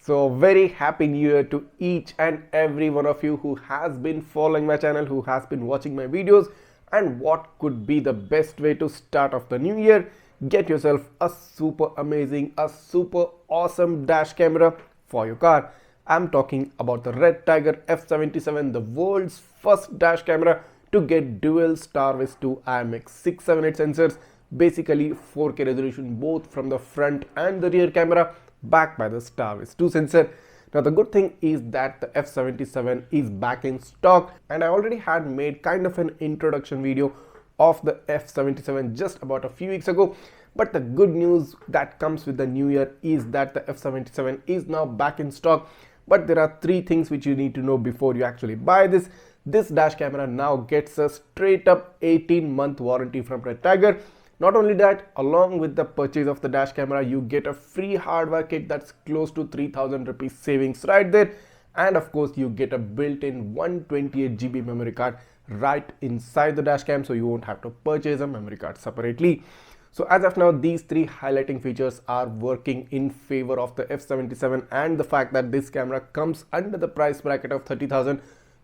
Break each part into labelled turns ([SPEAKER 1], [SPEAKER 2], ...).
[SPEAKER 1] So very happy new year to each and every one of you who has been following my channel, who has been watching my videos. And what could be the best way to start off the new year? Get yourself a super amazing, a super awesome dash camera for your car. I'm talking about the Redtiger F77, the world's first dash camera to get dual Starvis to IMX678 sensors, basically 4K resolution both from the front and the rear camera, backed by the Starvis 2 sensor. Now the good thing is that the F77 is back in stock, and I already had made kind of an introduction video of the F77 just about a few weeks ago. But the good news that comes with the new year is that the F77 is now back in stock. But there are three things which you need to know before you actually buy this. This dash camera now gets a straight up 18-month warranty from Redtiger. Not only that, along with the purchase of the dash camera, you get a free hardware kit that's close to 3,000 rupees savings right there. And of course, you get a built-in 128GB memory card right inside the dash cam, so you won't have to purchase a memory card separately. So as of now, these three highlighting features are working in favor of the F77, and the fact that this camera comes under the price bracket of 30,000,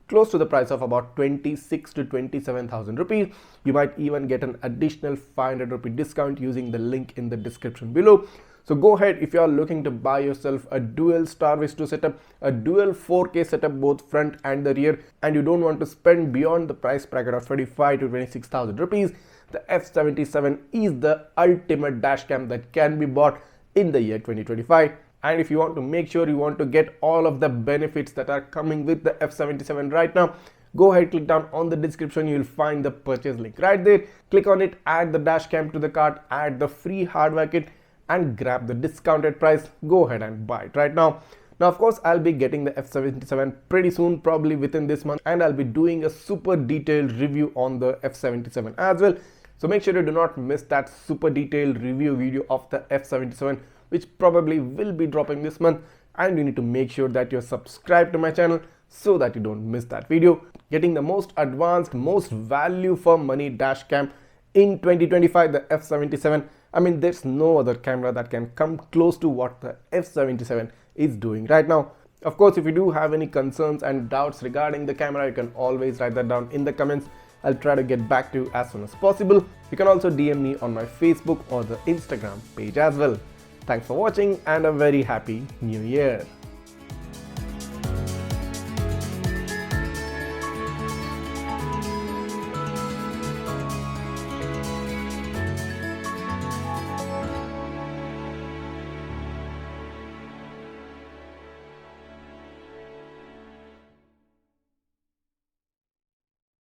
[SPEAKER 1] close to the price of about 26 to 27,000 rupees. You might even get an additional 500 rupee discount using the link in the description below. So go ahead if you are looking to buy yourself a dual Starvis 2 setup, a dual 4K setup both front and the rear, and you don't want to spend beyond the price bracket of 25 to 26,000 rupees. The F77 is the ultimate dash cam that can be bought in the year 2025. And if you want to make sure you want to get all of the benefits that are coming with the F77 right now, go ahead, click down on the description. You will find the purchase link right there. Click on it, add the dash cam to the cart, add the free hardware kit, and grab the discounted price. Go ahead and buy it right now. Now, of course, I'll be getting the F77 pretty soon, probably within this month, and I'll be doing a super detailed review on the F77 as well. So make sure you do not miss that super detailed review video of the F77, which probably will be dropping this month. And you need to make sure that you're subscribed to my channel so that you don't miss that video. Getting the most advanced, most value for money dash cam in 2025, the F77. I mean, there's no other camera that can come close to what the F77 is doing right now. Of course, if you do have any concerns and doubts regarding the camera, you can always write that down in the comments. I'll try to get back to you as soon as possible. You can also DM me on my Facebook or the Instagram page as well. Thanks for watching and a very happy new year.